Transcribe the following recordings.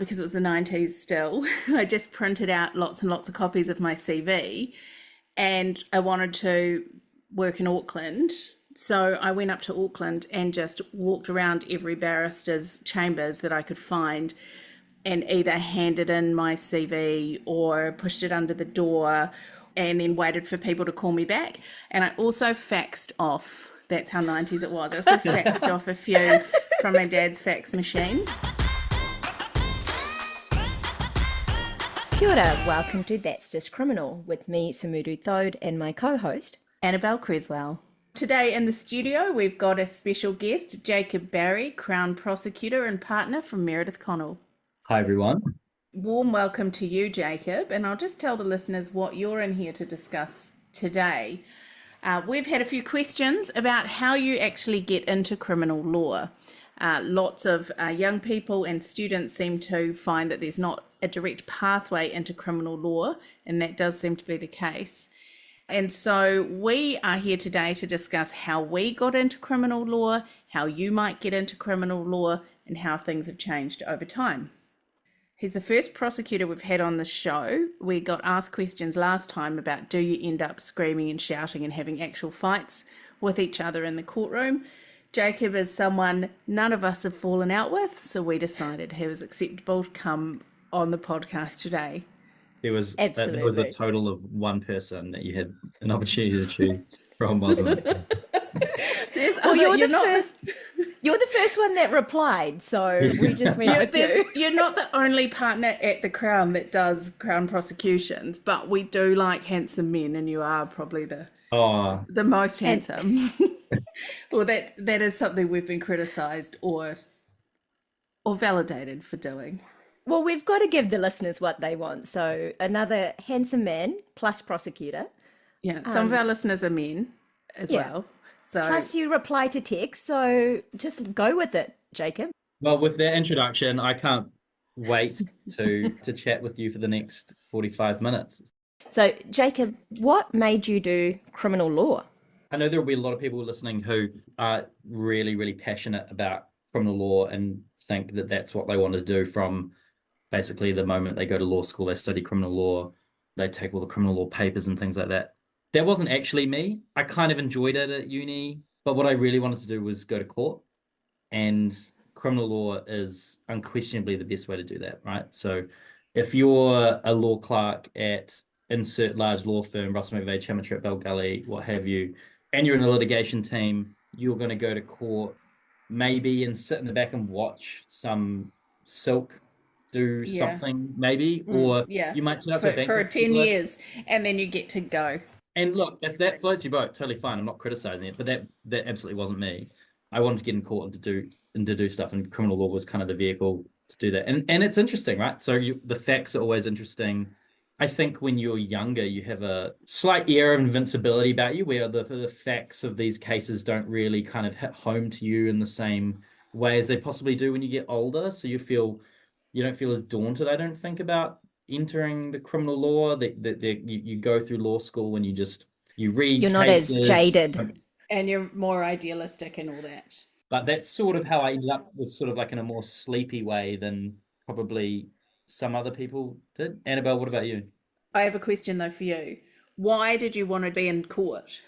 because it was the 90s still, I just printed out lots and lots of copies of my CV, and I wanted to work in Auckland. So I went up to Auckland and just walked around every barrister's chambers that I could find and either handed in my CV or pushed it under the door and then waited for people to call me back. And I also faxed off, that's how 90s it was, I also faxed off a few from my dad's fax machine. Kia ora, welcome to That's Just Criminal with me, Sumudu, Thode, and my co-host, Annabel Cresswell. Today in the studio, we've got a special guest, Jacob Barry, Crown Prosecutor and Partner from Meredith Connell. Hi, everyone. Warm welcome to you, Jacob, and I'll just tell the listeners what you're in here to discuss today. We've had a few questions about how you actually get into criminal law. Lots of young people and students seem to find that there's not a direct pathway into criminal law, and that does seem to be the case. And so we are here today to discuss how we got into criminal law, how you might get into criminal law, and how things have changed over time. He's the first prosecutor we've had on the show. We got asked questions last time about do you end up screaming and shouting and having actual fights with each other in the courtroom. Jacob is someone none of us have fallen out with, so we decided he was acceptable to come on the podcast today. There was a total of one person that you had an opportunity to choose from, wasn't it? Well, you're the first one that replied, so we just went with you. You're not the only partner at the Crown that does Crown prosecutions, but we do like handsome men, and you are probably the most handsome. Well, that is something we've been criticised or validated for doing. Well, we've got to give the listeners what they want. So another handsome man plus prosecutor. Yeah, some of our listeners are men as well. So plus you reply to text, so just go with it, Jacob. Well, with that introduction, I can't wait to chat with you for the next 45 minutes. So, Jacob, what made you do criminal law? I know there will be a lot of people listening who are really, really passionate about criminal law and think that that's what they want to do from basically the moment they go to law school. They study criminal law, they take all the criminal law papers and things like that. That wasn't actually me. I kind of enjoyed it at uni, but what I really wanted to do was go to court, and criminal law is unquestionably the best way to do that, right? So if you're a law clerk at insert large law firm, Russell McVeigh, Chamonix, Bell Gully, what have you, and you're in a litigation team, you're going to go to court maybe and sit in the back and watch some silk do something maybe, or you might turn up for 10 years and then you get to go. And look, if that floats your boat, totally fine. I'm not criticizing it, but that absolutely wasn't me. I wanted to get in court and to do stuff, and criminal law was kind of the vehicle to do that. And it's interesting, right? So the facts are always interesting. I think when you're younger, you have a slight air of invincibility about you, where the facts of these cases don't really kind of hit home to you in the same way as they possibly do when you get older. So you don't feel as daunted, I don't think, about entering the criminal law. You go through law school and you read. You're not cases, as jaded, and you're more idealistic and all that. But that's sort of how I ended up, with sort of like in a more sleepy way than probably some other people did. Annabel, what about you? I have a question though for you. Why did you want to be in court?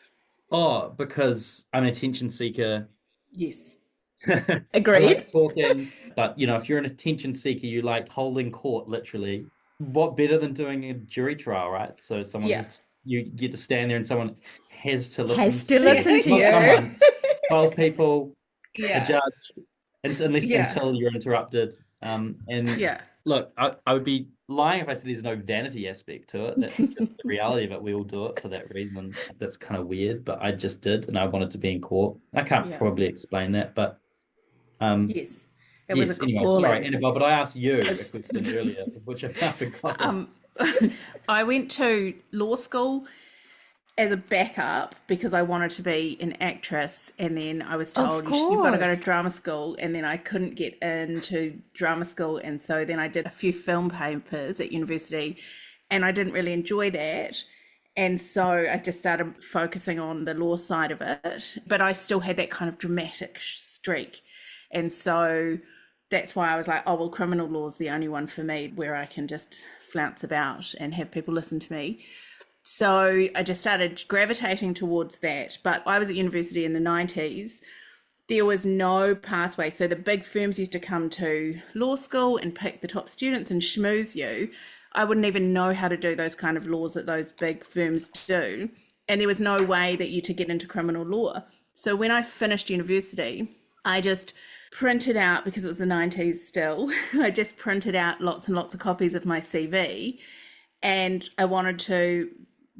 Oh, because I'm an attention seeker. Yes. Agreed. I like talking, but if you're an attention seeker, you like holding court, literally. What better than doing a jury trial, right? So you get to stand there and someone has to listen to you. Someone, 12 people, a judge, until you're interrupted. Look, I would be lying if I said there's no vanity aspect to it. That's just the reality of it. We all do it for that reason. That's kind of weird, but I just did, and I wanted to be in court. I can't probably explain that, but yes. It was a anyway, sorry, Annabel, but I asked you a question earlier, which I've forgotten. I went to law school as a backup because I wanted to be an actress, and then I was told you've got to go to drama school, and then I couldn't get into drama school, and so then I did a few film papers at university, and I didn't really enjoy that. And so I just started focusing on the law side of it, but I still had that kind of dramatic streak. And so that's why I was like, oh, well, criminal law is the only one for me where I can just flounce about and have people listen to me. So I just started gravitating towards that. But I was at university in the 90s. There was no pathway. So the big firms used to come to law school and pick the top students and schmooze you. I wouldn't even know how to do those kind of laws that those big firms do. And there was no way that you to get into criminal law. So when I finished university, I just printed out, because it was the 90s still, I just printed out lots and lots of copies of my CV, and I wanted to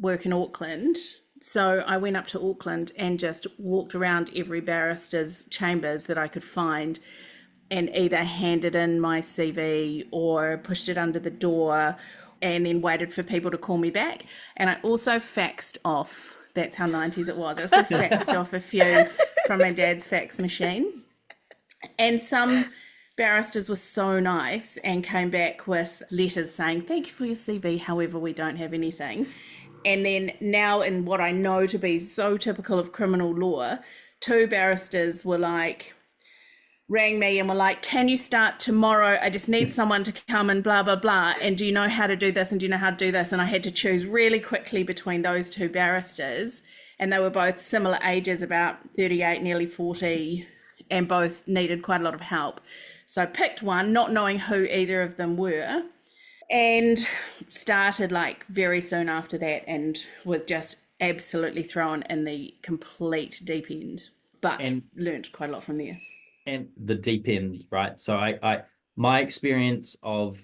work in Auckland. So I went up to Auckland and just walked around every barrister's chambers that I could find and either handed in my CV or pushed it under the door and then waited for people to call me back. And I also faxed off, that's how 90s it was, I also faxed off a few from my dad's fax machine. And some barristers were so nice and came back with letters saying, thank you for your CV, however, we don't have anything. And then now, in what I know to be so typical of criminal law, two barristers were like, rang me and were like, can you start tomorrow? I just need someone to come and blah, blah, blah. And do you know how to do this? And do you know how to do this? And I had to choose really quickly between those two barristers. And they were both similar ages, about 38, nearly 40, and both needed quite a lot of help. So I picked one, not knowing who either of them were, and started like very soon after that and was just absolutely thrown in the complete deep end, but learned quite a lot from there. And the deep end, right? So my experience of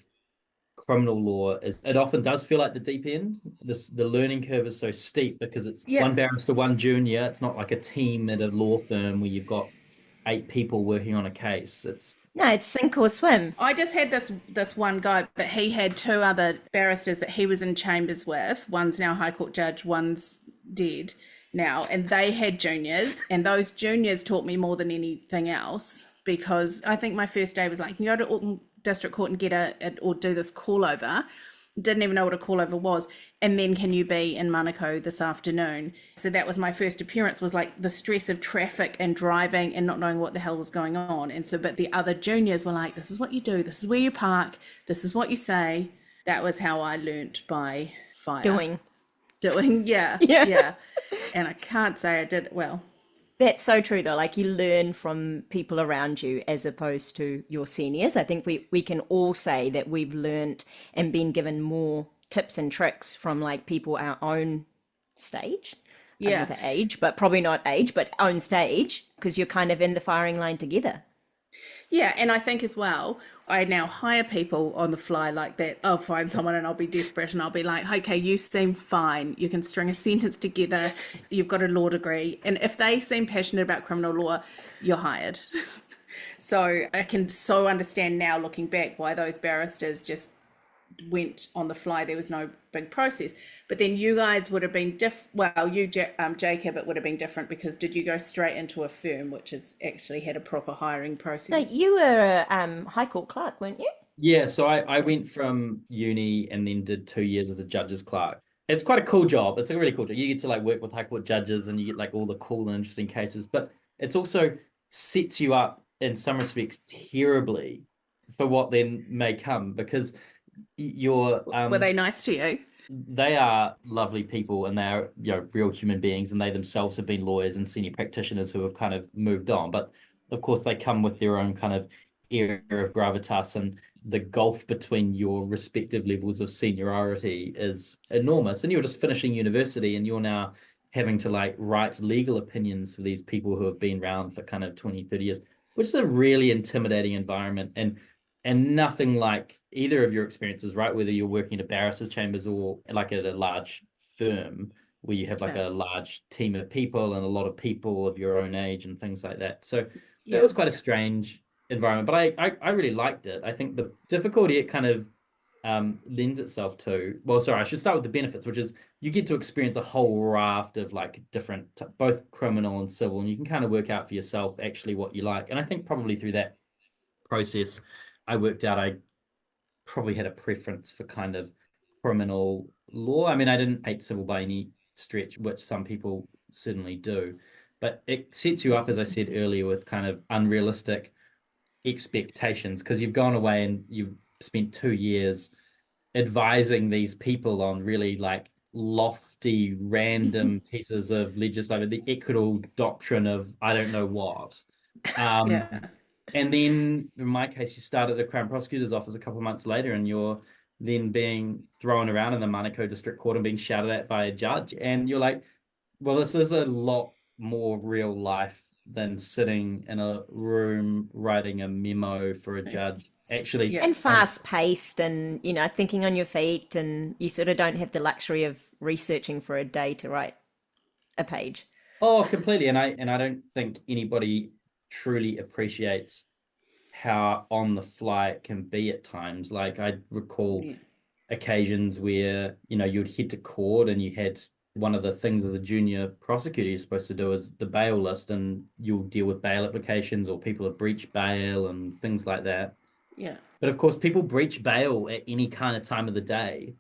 criminal law is it often does feel like the deep end. The learning curve is so steep because it's one barrister, one junior. It's not like a team at a law firm where you've got 8 people working on a case. It's sink or swim. I just had this one guy, but he had 2 other barristers that he was in chambers with. One's now a High Court judge, one's dead now, and they had juniors, and those juniors taught me more than anything else, because I think my first day was like, you go to Auckland District Court and get or do this call over. Didn't even know what a call over was. And then can you be in Manukau this afternoon? So that was my first appearance, was like the stress of traffic and driving and not knowing what the hell was going on. And so, but the other juniors were like, this is what you do. This is where you park. This is what you say. That was how I learnt by fire. Doing. Yeah. And I can't say I did it well. That's so true, though. Like, you learn from people around you as opposed to your seniors. I think we can all say that we've learned and been given more tips and tricks from like people our own stage. I was gonna say age, but probably not age, but own stage, because you're kind of in the firing line together. Yeah, and I think as well, I now hire people on the fly like that. I'll find someone and I'll be desperate and I'll be like, okay, you seem fine. You can string a sentence together. You've got a law degree. And if they seem passionate about criminal law, you're hired. So I can so understand now, looking back, why those barristers just went on the fly. There was no big process. But then you guys would have been Jacob, it would have been different, because did you go straight into a firm which has actually had a proper hiring process? No, you were a High Court clerk, weren't you? Yeah, so I went from uni and then did 2 years as a Judges Clerk. It's quite a cool job. It's a really cool job. You get to like work with High Court judges and you get like all the cool and interesting cases, but it's also sets you up in some respects terribly for what then may come, because you're were they nice to you? They are lovely people, and they are, you know, real human beings, and they themselves have been lawyers and senior practitioners who have kind of moved on. But of course, they come with their own kind of area of gravitas, and the gulf between your respective levels of seniority is enormous. And you're just finishing university, and you're now having to like write legal opinions for these people who have been around for kind of 20, 30 years, which is a really intimidating environment. And nothing like either of your experiences, right? Whether you're working at barristers' chambers or like at a large firm where you have like a large team of people and a lot of people of your own age and things like that. So it was quite a strange environment, but I really liked it. I think the difficulty it kind of lends itself to, well, sorry, I should start with the benefits, which is you get to experience a whole raft of like different, both criminal and civil, and you can kind of work out for yourself actually what you like. And I think probably through that process, I worked out I probably had a preference for kind of criminal law. I mean, I didn't hate civil by any stretch, which some people certainly do, but it sets you up, as I said earlier, with kind of unrealistic expectations, because you've gone away and you've spent 2 years advising these people on really like lofty, random pieces of legislation, the equitable doctrine of I don't know what. Yeah. And then in my case, you start at the Crown Prosecutor's office a couple of months later, and you're then being thrown around in the Manukau District Court and being shouted at by a judge. And you're like, well, this is a lot more real life than sitting in a room writing a memo for a judge. Actually, Yeah. And fast paced and, thinking on your feet, and you sort of don't have the luxury of researching for a day to write a page. oh, completely. And I don't think anybody truly appreciates how on the fly it can be at times. Like I recall occasions where, you'd head to court and you had one of the things that the junior prosecutor is supposed to do is the bail list, and you'll deal with bail applications or people have breached bail and things like that. Yeah. But of course, people breach bail at any kind of time of the day.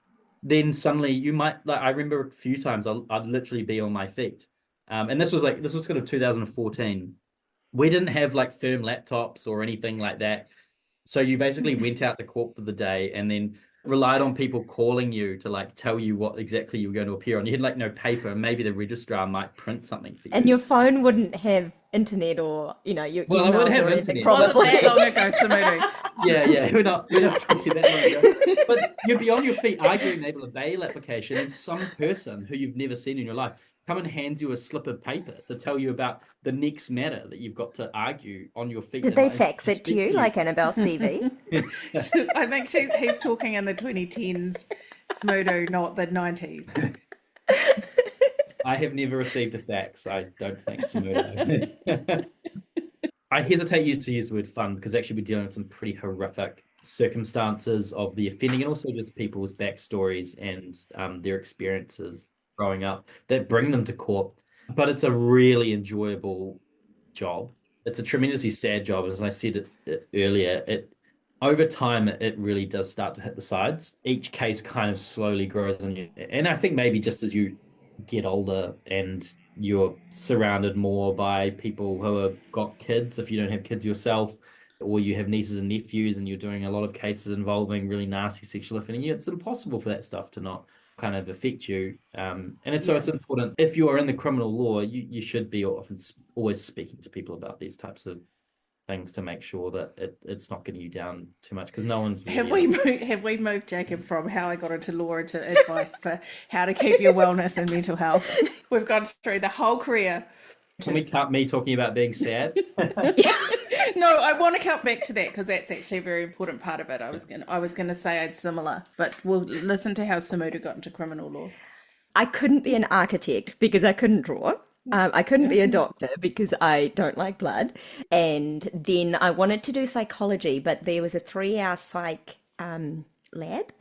Then suddenly you might, like, I remember a few times I'd literally be on my feet. And this was kind of 2014. We didn't have like firm laptops or anything like that. So you basically went out to court for the day and then relied on people calling you to like tell you what exactly you were going to appear on. You had like no paper, and maybe the registrar might print something for you. And your phone wouldn't have internet or, your Well, I emails would have or anything, internet. probably. Wasn't that long ago, Sumudu. Yeah, we're not talking that long ago. But you'd be on your feet arguing able a bail application, and some person who you've never seen in your life come and hands you a slip of paper to tell you about the next matter that you've got to argue on your feet. Did they fax it to you like Annabel's CV? I think he's talking in the 2010s, Sumudu, not the 90s. I have never received a fax. I don't think, Sumudu. I hesitate to use the word fun because actually we're dealing with some pretty horrific circumstances of the offending, and also just people's backstories and their experiences growing up that bring them to court. But it's a really enjoyable job. It's a tremendously sad job, as I said it earlier. Over time, it really does start to hit the sides. Each case kind of slowly grows on you, and I think maybe just as you get older and you're surrounded more by people who have got kids, if you don't have kids yourself, or you have nieces and nephews and you're doing a lot of cases involving really nasty sexual offending, it's impossible for that stuff to not kind of affect you. So it's important. If you are in the criminal law, you should be always speaking to people about these types of things to make sure that it's not getting you down too much, because no one's really... Have we moved Jacob from how I got into law to advice for how to keep your wellness and mental health? We've gone through the whole career. Can we cut me talking about being sad? No, I want to cut back to that because that's actually a very important part of it. I was gonna say it's similar, but we'll listen to how Sumudu got into criminal law. I couldn't be an architect because I couldn't draw. I couldn't be a doctor because I don't like blood. And then I wanted to do psychology, but there was a 3-hour psych lab,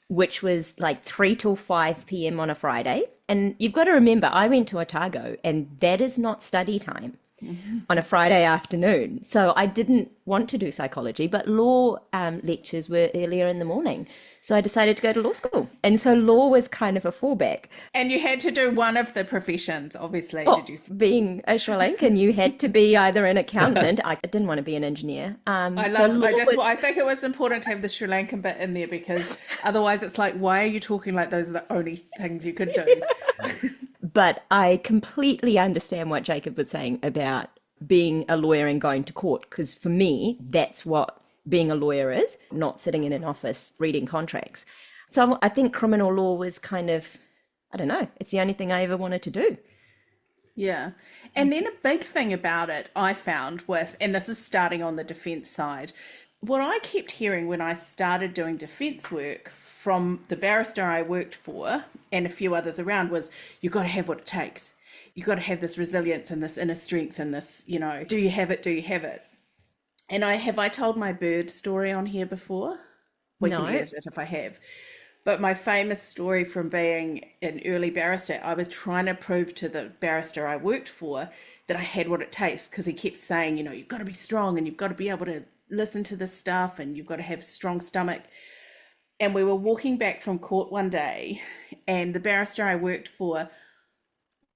which was like 3 till 5 p.m. on a Friday. And you've got to remember, I went to Otago, and that is not study time on a Friday afternoon. So I didn't want to do psychology, but law lectures were earlier in the morning. So I decided to go to law school. And so law was kind of a fallback. And you had to do one of the professions, obviously, did you? Being a Sri Lankan, you had to be either an accountant. I didn't want to be an engineer. I think it was important to have the Sri Lankan bit in there, because otherwise it's like, why are you talking like those are the only things you could do? But I completely understand what Jacob was saying about being a lawyer and going to court, because for me, that's what being a lawyer is, not sitting in an office reading contracts. So I think criminal law was kind of, I don't know, it's the only thing I ever wanted to do. Yeah. And then a big thing about it I found and this is starting on the defence side, what I kept hearing when I started doing defence work from the barrister I worked for and a few others around was, you've got to have what it takes. You've got to have this resilience and this inner strength and this, do you have it? Do you have it? And I told my bird story on here before? We can edit it if I have. But my famous story from being an early barrister, I was trying to prove to the barrister I worked for that I had what it takes, because he kept saying, you've got to be strong and you've got to be able to listen to this stuff and you've got to have a strong stomach. And we were walking back from court one day, and the barrister I worked for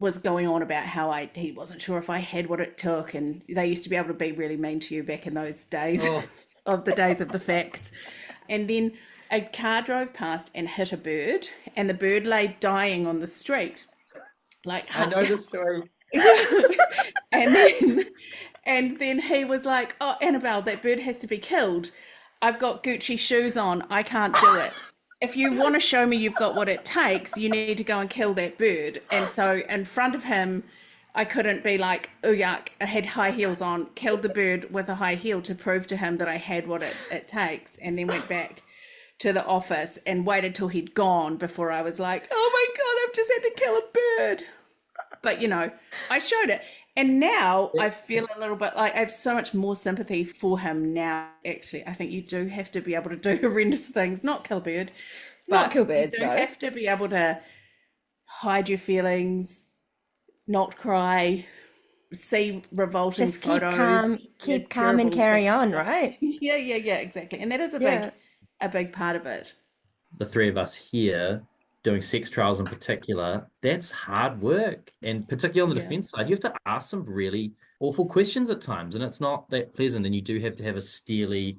was going on about how he wasn't sure if I had what it took, and they used to be able to be really mean to you back in those days, of the days of the fax. And then a car drove past and hit a bird, and the bird lay dying on the street. Like, I know the story. and then he was like, "Oh, Annabel, that bird has to be killed. I've got Gucci shoes on. I can't do it. If you want to show me you've got what it takes, you need to go and kill that bird." And so in front of him, I couldn't be like, "Oh, yuck," I had high heels on, killed the bird with a high heel to prove to him that I had what it takes, and then went back to the office and waited till he'd gone before I was like, "Oh my God, I've just had to kill a bird." But, you know, I showed it. And now I feel a little bit like I have so much more sympathy for him now. Actually, I think you do have to be able to do horrendous things, not kill a bird, but Not kill birds, you do though. have to be able to hide your feelings, not cry, see revolting Just keep photos. calm and carry things. on, right? Yeah, exactly. And that is a big part of it. The three of us here doing sex trials in particular, that's hard work. And particularly on the defense side, you have to ask some really awful questions at times, and it's not that pleasant. And you do have to have a steely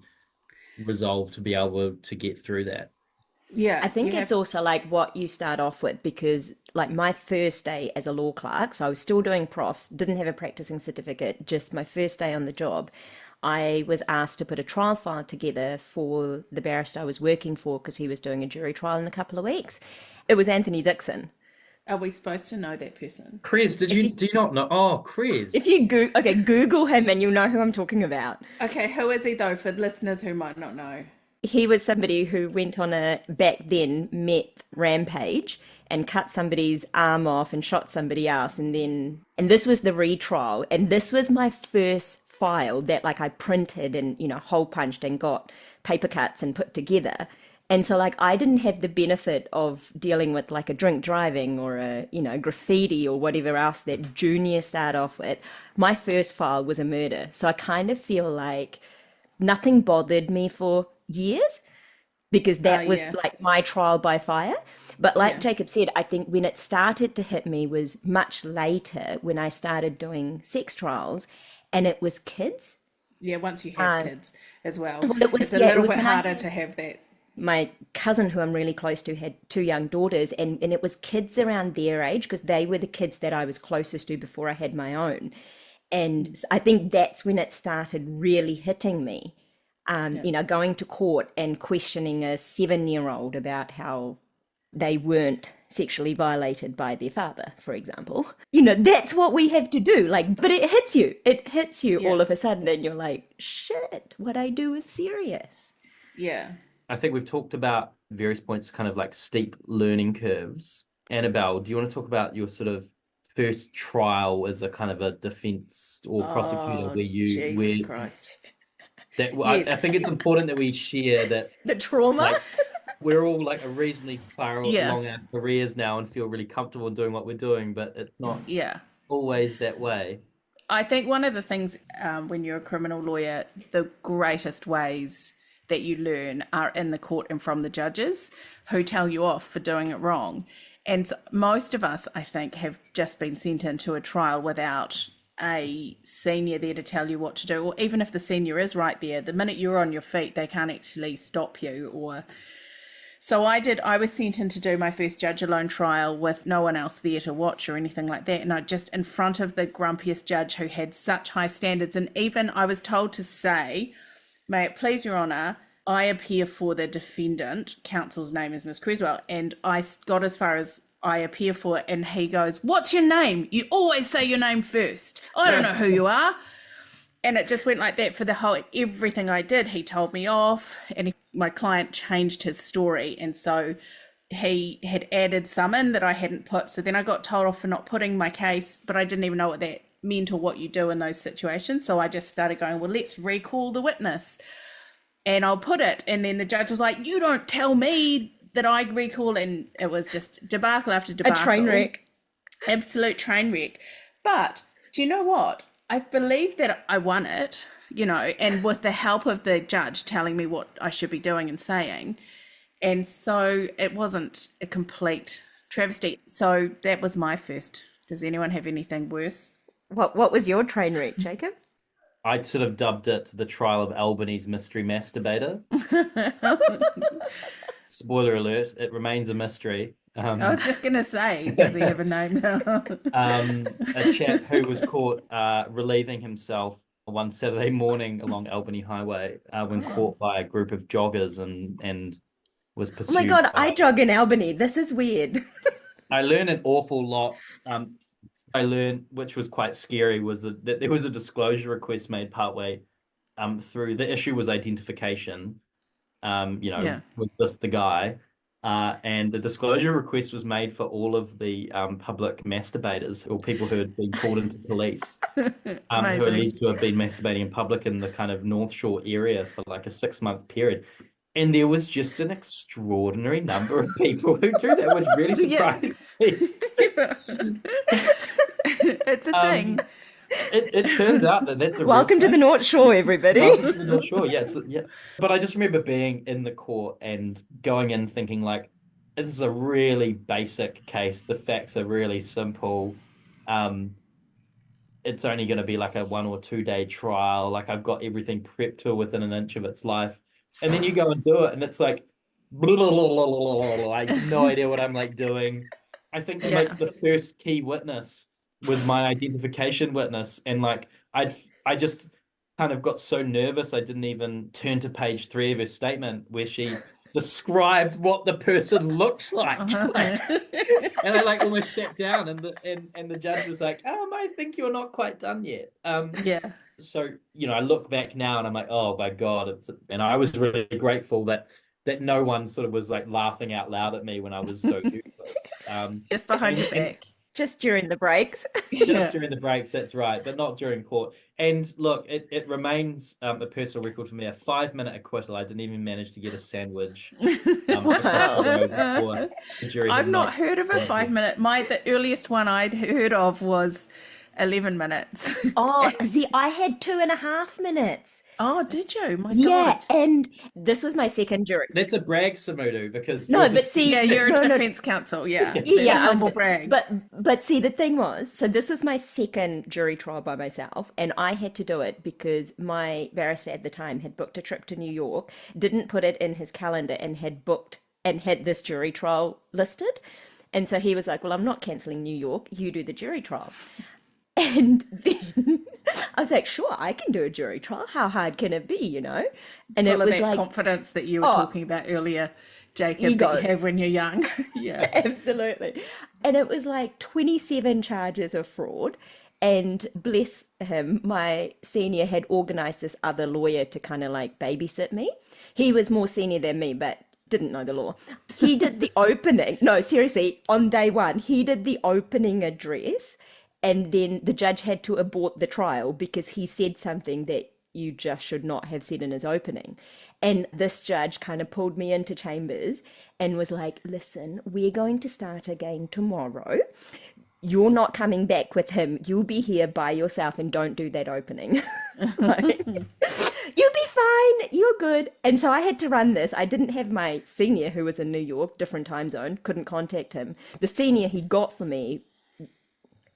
resolve to be able to get through that. Yeah. I think it's also like what you start off with, because like my first day as a law clerk, so I was still doing profs, didn't have a practicing certificate, just my first day on the job. I was asked to put a trial file together for the barrister I was working for because he was doing a jury trial in a couple of weeks. It was Anthony Dixon. Are we supposed to know that person? Crez, do you not know? Oh, Crez. If you Google him and you'll know who I'm talking about. Okay, who is he though, for listeners who might not know? He was somebody who went on a back then meth rampage and cut somebody's arm off and shot somebody else, and this was the retrial, and this was my first file that like I printed and hole punched and got paper cuts and put together. And so like I didn't have the benefit of dealing with like a drink driving or a graffiti or whatever else that juniors start off with. My first file was a murder, so I kind of feel like nothing bothered me for years because that was like my trial by fire. But like Jacob said, I think when it started to hit me was much later, when I started doing sex trials, and it was kids. Yeah, once you have kids as well. It's a little bit harder to have that. My cousin, who I'm really close to, had 2 young daughters, and it was kids around their age because they were the kids that I was closest to before I had my own. And I think that's when it started really hitting me. Going to court and questioning a 7-year-old about how they weren't sexually violated by their father, for example. That's what we have to do. Like, but it hits you. It hits you all of a sudden, and you're like, shit, what I do is serious. Yeah. I think we've talked about various points, kind of like steep learning curves. Annabel, do you want to talk about your sort of first trial as a kind of a defense or prosecutor where Jesus Christ. That Yes. I think it's important that we share that The trauma. like, we're all like a reasonably far Yeah. along our careers now and feel really comfortable in doing what we're doing, but it's not always that way. I think one of the things when you're a criminal lawyer, the greatest ways that you learn are in the court and from the judges who tell you off for doing it wrong. And so most of us, I think, have just been sent into a trial without a senior there to tell you what to do, or even if the senior is right there, the minute you're on your feet, they can't actually stop you. So I was sent in to do my first judge alone trial with no one else there to watch or anything like that. And I just in front of the grumpiest judge who had such high standards. And even I was told to say, "May it please your honour, I appear for the defendant." Counsel's name is Miss Cresswell. And I got as far as "I appear for," and he goes, "What's your name? You always say your name first. I don't know who you are." And it just went like that for everything I did. He told me off, and my client changed his story. And so he had added some in that I hadn't put. So then I got told off for not putting my case, but I didn't even know what that meant or what you do in those situations. So I just started going, well, let's recall the witness and I'll put it. And then the judge was like, "You don't tell me that I recall." And it was just debacle after debacle. A train wreck. Absolute train wreck. But do you know what? I believe that I won it, and with the help of the judge telling me what I should be doing and saying. And so it wasn't a complete travesty. So that was my first Does anyone have anything worse? What was your train wreck, Jacob? I'd sort of dubbed it the trial of Albany's mystery masturbator. Spoiler alert, it remains a mystery. I was just going to say, does he have a name now? A chap who was caught relieving himself one Saturday morning along Albany Highway when caught by a group of joggers and was Oh pursued. my God, by- I jog in Albany. This is weird. I learned an awful lot. I learned, which was quite scary, was that there was a disclosure request made partway through. The issue was identification. Was this the guy? And the disclosure request was made for all of the public masturbators or people who had been called into police, who are alleged to have been masturbating in public in the kind of North Shore area for like a 6-month period. And there was just an extraordinary number of people who do that, which really surprised me. It's a thing. It turns out that that's a Welcome to the North Shore, everybody. Welcome to the North Shore, yes, yeah. But I just remember being in the court and going in thinking like, this is a really basic case. The facts are really simple. It's only going to be like a 1 or 2 day trial. Like I've got everything prepped to within an inch of its life. And then you go and do it, and it's like, blah, blah, blah, blah, blah, blah. I have no idea what I'm like doing. I think like the first key witness was my identification witness, and like I just kind of got so nervous I didn't even turn to page 3 of her statement where she described what the person looked like. And I like almost sat down, and the judge was like, I think you're not quite done yet. So I look back now and I'm like, oh my God, and I was really grateful that no one sort of was like laughing out loud at me when I was so useless. Just behind your back. Just during the breaks. During the breaks, that's right, but not during court. And look, it remains a personal record for me, a 5-minute acquittal. I didn't even manage to get a sandwich. Wow. I've not heard of a 5-minute. The earliest one I'd heard of was 11 minutes. Oh, see, I had 2.5 minutes. Oh, did you? My Yeah, God. and this was my second jury. That's a brag, Sumudu, because No, but see, you're a no, defense counsel. Yeah, Yeah, humble brag. But see, the thing was, so this was my second jury trial by myself, and I had to do it because my barrister at the time had booked a trip to New York, didn't put it in his calendar, and had booked and had this jury trial listed. And so he was like, well, I'm not cancelling New York, you do the jury trial. And then I was like, sure, I can do a jury trial. How hard can it be, And Full it of was that like confidence that you were talking about earlier, Jacob, Ego. that you have when you're young. Yeah, absolutely. And it was like 27 charges of fraud. And bless him, my senior had organized this other lawyer to kind of like babysit me. He was more senior than me, but didn't know the law. He did the opening. No, seriously, on day one, he did the opening address. And then the judge had to abort the trial because he said something that you just should not have said in his opening. And this judge kind of pulled me into chambers and was like, listen, we're going to start again tomorrow. You're not coming back with him. You'll be here by yourself and don't do that opening. Like, you'll be fine. You're good. And so I had to run this. I didn't have my senior who was in New York, different time zone, couldn't contact him. The senior he got for me,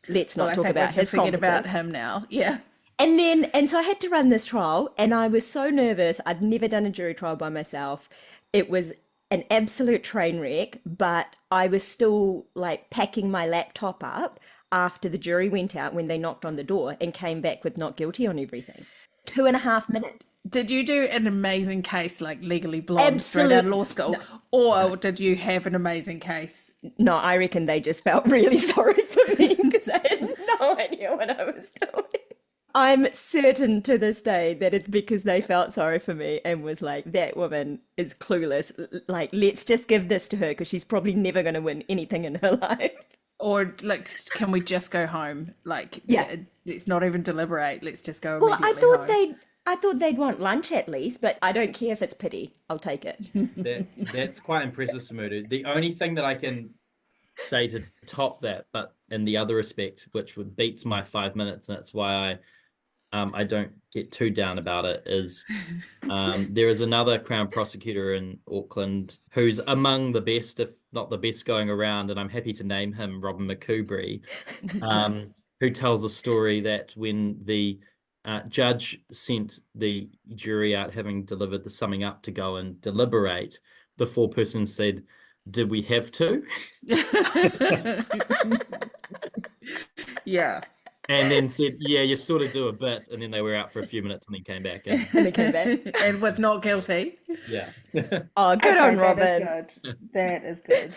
let's not talk about his forget competence. about him now. Yeah. And so I had to run this trial, and I was so nervous. I'd never done a jury trial by myself. It was an absolute train wreck, but I was still like packing my laptop up after the jury went out when they knocked on the door and came back with not guilty on everything. 2.5 minutes. Did you do an amazing case like Legally Blonde straight out of law school? No. Or did you have an amazing case? No, I reckon they just felt really sorry for me because I had no idea what I was doing. I'm certain to this day that it's because they felt sorry for me and was like, that woman is clueless. Like, let's just give this to her because she's probably never going to win anything in her life. Or like, can we just go home? Like, let's not even deliberate. Let's just go Well, immediately home. I thought they'd want lunch at least, but I don't care if it's pity. I'll take it. That's quite impressive, Sumudu. The only thing that I can say to top that, but in the other respect, which beats my 5 minutes, and that's why I don't get too down about it, is there is another Crown Prosecutor in Auckland who's among the best, if not the best, going around, and I'm happy to name him Robin McCoubry, who tells a story that when the judge sent the jury out having delivered the summing up to go and deliberate, the foreperson said, "Did we have to?" Yeah. And then said, "Yeah, you sort of do a bit," and then they were out for a few minutes and then came back in. And they came back. And with not guilty. Yeah. Oh, good on Robin. That is good.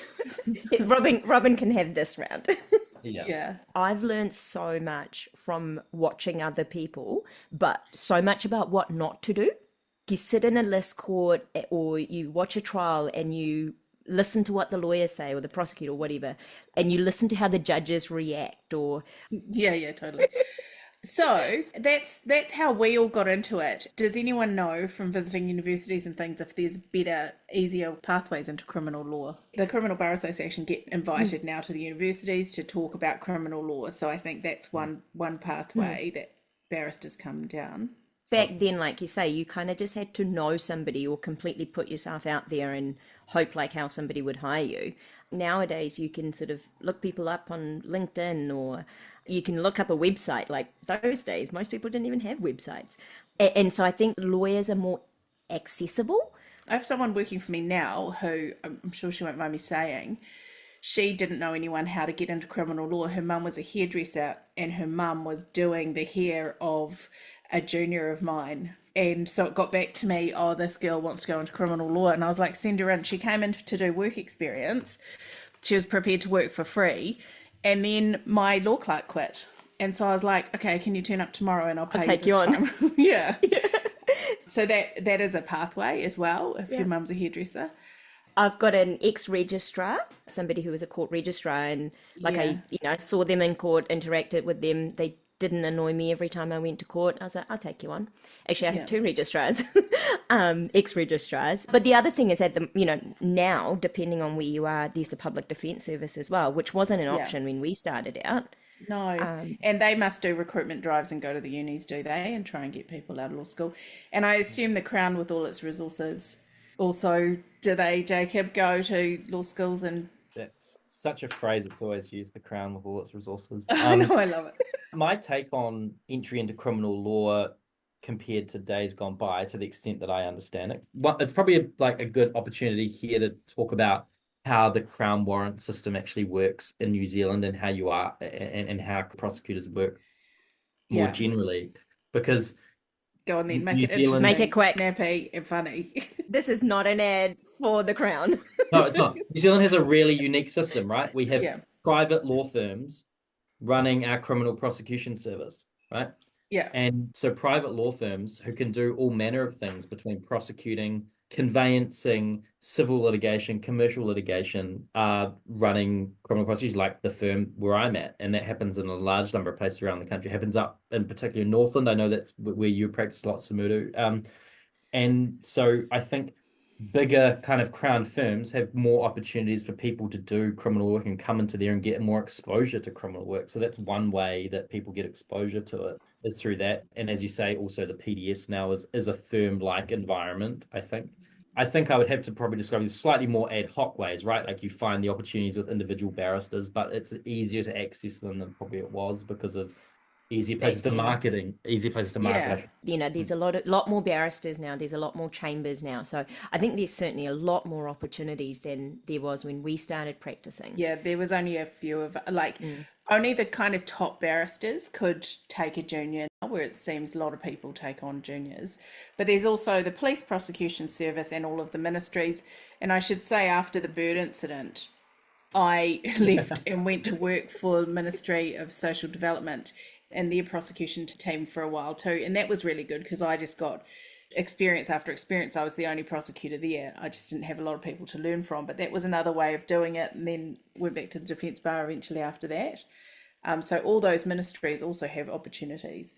Robin can have this round. Yeah. I've learned so much from watching other people, but so much about what not to do. You sit in a list court or you watch a trial and you listen to what the lawyers say or the prosecutor or whatever, and you listen to how the judges react or Yeah, totally. So that's how we all got into it. Does anyone know from visiting universities and things if there's better, easier pathways into criminal law? The Criminal Bar Association get invited now to the universities to talk about criminal law. So I think that's one pathway that barristers come down. back then, like you say, you kind of just had to know somebody or completely put yourself out there and hope like how somebody would hire you. Nowadays, you can sort of look people up on LinkedIn or you can look up a website. Like those days, most people didn't even have websites. And so I think lawyers are more accessible. I have someone working for me now who, I'm sure she won't mind me saying, she didn't know anyone how to get into criminal law. Her mum was a hairdresser and her mum was doing the hair of a junior of mine. And so it got back to me, oh, this girl wants to go into criminal law. And I was like, send her in. She came in to do work experience. She was prepared to work for free. And then my law clerk quit. And so I was like, okay, can you turn up tomorrow and I'll pay take you you on. time. Yeah. So that is a pathway as well, if your mum's a hairdresser. I've got an ex-registrar, somebody who was a court registrar, and I saw them in court, interacted with them. They didn't annoy me every time I went to court. I was like, I'll take you on. Actually, I have two registrars, ex-registrars. But the other thing is that now, depending on where you are, there's the public defence service as well, which wasn't an option when we started out. No, and they must do recruitment drives and go to the unis, do they, and try and get people out of law school. And I assume the Crown, with all its resources, also, do they, Jacob, go to law schools? And that's such a phrase that's always used, the Crown with all its resources. I know, I love it. My take on entry into criminal law compared to days gone by, to the extent that I understand it, it's probably a good opportunity here to talk about how the Crown warrant system actually works in New Zealand and how you are and how prosecutors work more generally. Because go on then, make it interesting, make it quick, snappy and funny. This is not an ad for the Crown. No, it's not. New Zealand has a really unique system, right? We have private law firms running our criminal prosecution service, right? Yeah. And so private law firms who can do all manner of things between prosecuting, conveyancing, civil litigation, commercial litigation, running criminal prosecution, like the firm where I'm at. And that happens in a large number of places around the country. It happens up in particular in Northland. I know that's where you practice a lot, Sumudu. And so I think bigger kind of Crown firms have more opportunities for people to do criminal work and come into there and get more exposure to criminal work. So that's one way that people get exposure to it, is through that. And as you say, also the PDS now is a firm-like environment, I think. I think I would have to probably describe it as slightly more ad hoc ways, right? Like you find the opportunities with individual barristers, but it's easier to access them than probably it was because of easier places to market. There's a lot more barristers now. There's a lot more chambers now. So I think there's certainly a lot more opportunities than there was when we started practicing. Yeah, there was only a few of only the kind of top barristers could take a junior now, where it seems a lot of people take on juniors. But there's also the police prosecution service and all of the ministries. And I should say, after the Bird incident, I left and went to work for the Ministry of Social Development and their prosecution team for a while too. And that was really good because I just got experience after experience. I was the only prosecutor there. I just didn't have a lot of people to learn from, but that was another way of doing it. And then went back to the Defence Bar eventually after that. So all those ministries also have opportunities.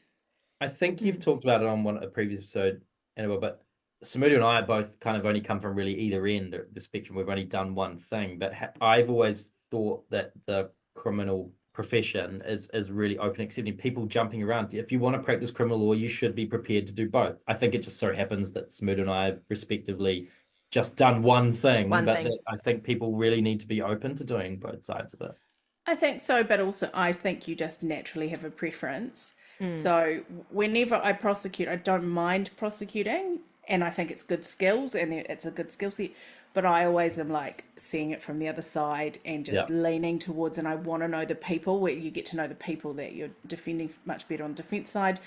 I think you've talked about it on a previous episode, Annabel, but Sumudu and I both kind of only come from really either end of the spectrum. We've only done one thing, but I've always thought that the criminal profession is really open, accepting, people jumping around. If you want to practice criminal law, you should be prepared to do both. I think it just so happens that Sumudu and I have respectively just done one thing, but that I think people really need to be open to doing both sides of it. I think so, but also I think you just naturally have a preference. So whenever I prosecute, I don't mind prosecuting, and I think it's good skills and it's a good skill set. But I always am like seeing it from the other side and just leaning towards, and I want to know the people, where you get to know the people that you're defending much better on the defense side.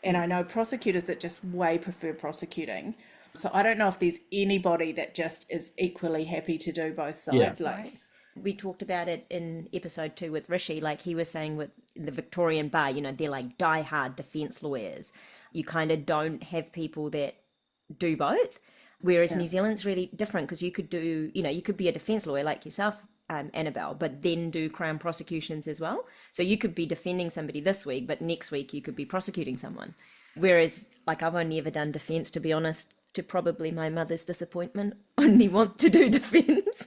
And I know prosecutors that just way prefer prosecuting. So I don't know if there's anybody that just is equally happy to do both sides. We talked about it in episode 2 with Rishi, like he was saying with the Victorian bar, you know, they're like die-hard defense lawyers. You kind of don't have people that do both. Whereas New Zealand's really different, because you could do, you know, you could be a defense lawyer like yourself, Annabel, but then do Crown prosecutions as well. So you could be defending somebody this week, but next week you could be prosecuting someone. Whereas, like, I've only ever done defense, to be honest, to probably my mother's disappointment, only want to do defense.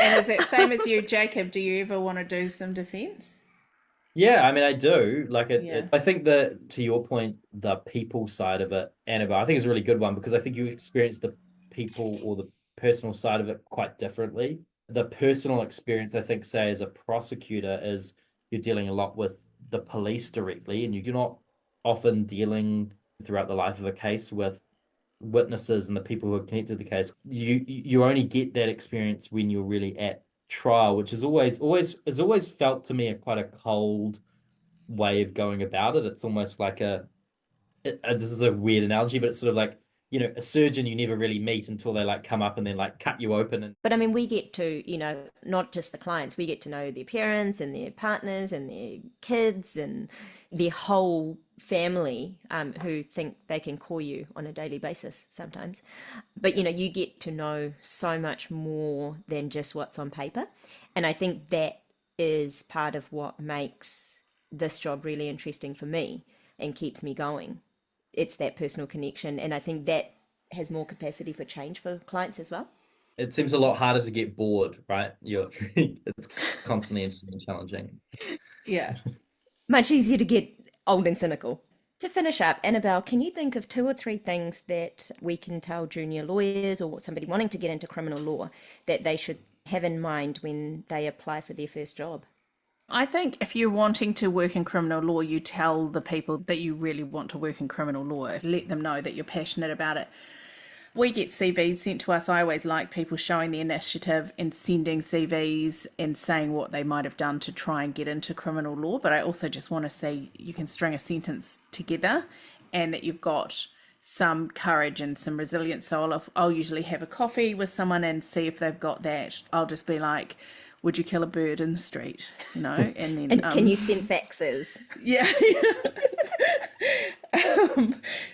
And is it same as you, Jacob? Do you ever want to do some defense? Yeah, I mean, I do. Like, I think that, to your point, the people side of it, Annabelle, I think is a really good one, because I think you experience the people or the personal side of it quite differently. The personal experience, I think, say, as a prosecutor, is you're dealing a lot with the police directly, and you're not often dealing throughout the life of a case with witnesses and the people who are connected to the case. You only get that experience when you're really at trial, which is always felt to me quite a cold way of going about it. It's almost like this is a weird analogy, but it's sort of like, you know, a surgeon you never really meet until they like come up and then like cut you open. But I mean, we get to, you know, not just the clients, we get to know their parents and their partners and their kids and their whole family, who think they can call you on a daily basis sometimes. But, you know, you get to know so much more than just what's on paper. And I think that is part of what makes this job really interesting for me and keeps me going. It's that personal connection, and I think that has more capacity for change for clients as well. It seems a lot harder to get bored, right? It's constantly interesting and challenging. Yeah. Much easier to get old and cynical. To finish up, Annabel, can you think of 2 or 3 things that we can tell junior lawyers or somebody wanting to get into criminal law that they should have in mind when they apply for their first job? I think if you're wanting to work in criminal law, you tell the people that you really want to work in criminal law. Let them know that you're passionate about it. We get CVs sent to us. I always like people showing the initiative and sending CVs and saying what they might have done to try and get into criminal law. But I also just want to say you can string a sentence together and that you've got some courage and some resilience. So I'll usually have a coffee with someone and see if they've got that. I'll just be like, would you kill a bird in the street? You know, and then and can you send faxes? Yeah.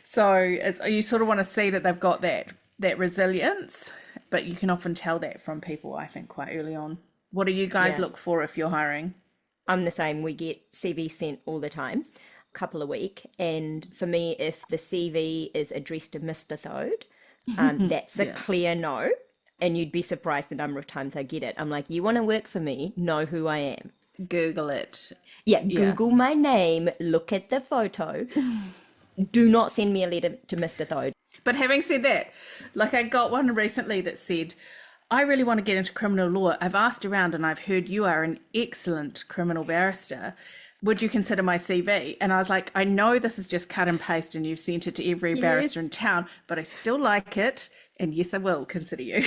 So you sort of want to see that they've got that resilience, but you can often tell that from people, I think, quite early on. What do you guys look for if you're hiring? I'm the same. We get CVs sent all the time, a couple a week. And for me, if the CV is addressed to Mr. Thode, that's a clear no. And you'd be surprised the number of times I get it. I'm like, you want to work for me? Know who I am. Google it. Yeah, Google my name, look at the photo. Do not send me a letter to Mr. Thode. But having said that, like I got one recently that said, I really want to get into criminal law. I've asked around and I've heard you are an excellent criminal barrister. Would you consider my CV? And I was like, I know this is just cut and paste and you've sent it to every barrister in town, but I still like it. And yes, I will consider you.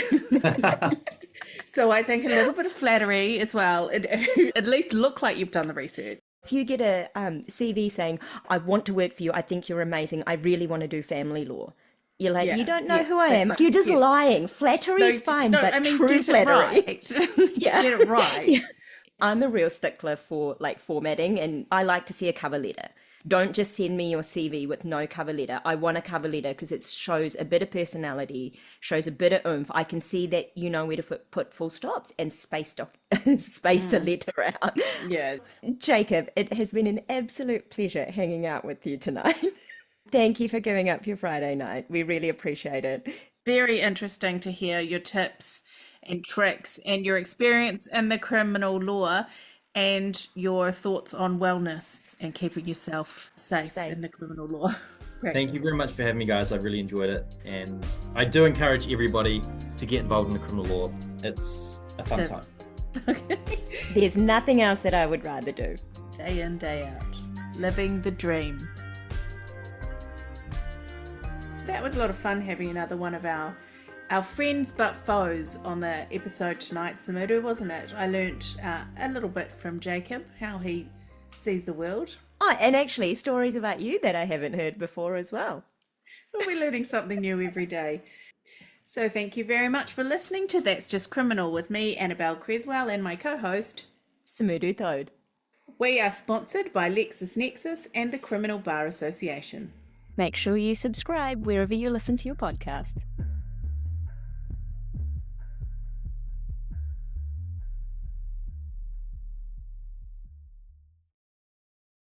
So I think a little bit of flattery as well. At least look like you've done the research. If you get a CV saying, I want to work for you, I think you're amazing, I really want to do family law. You're like, you don't know who I am. You're just lying. Flattery is fine, but true flattery. Get it right. Yeah. I'm a real stickler for like formatting, and I like to see a cover letter. Don't just send me your CV with no cover letter. I want a cover letter because it shows a bit of personality, shows a bit of oomph. I can see that you know where to put full stops and space a letter out. Yeah. Jacob, it has been an absolute pleasure hanging out with you tonight. Thank you for giving up your Friday night. We really appreciate it. Very interesting to hear your tips and tricks and your experience in the criminal law. and your thoughts on wellness and keeping yourself safe in the criminal law practice. Thank you very much for having me, guys. I really enjoyed it. And I do encourage everybody to get involved in the criminal law. It's a fun time. Okay. There's nothing else that I would rather do. Day in, day out. Living the dream. That was a lot of fun having another one of our friends but foes on the episode tonight, Sumudu, wasn't it? I learnt a little bit from Jacob, how he sees the world. Oh, and actually stories about you that I haven't heard before as well. Well, we're learning something new every day. So thank you very much for listening to That's Just Criminal with me, Annabel Cresswell, and my co-host, Sumudu Thode. We are sponsored by LexisNexis and the Criminal Bar Association. Make sure you subscribe wherever you listen to your podcast.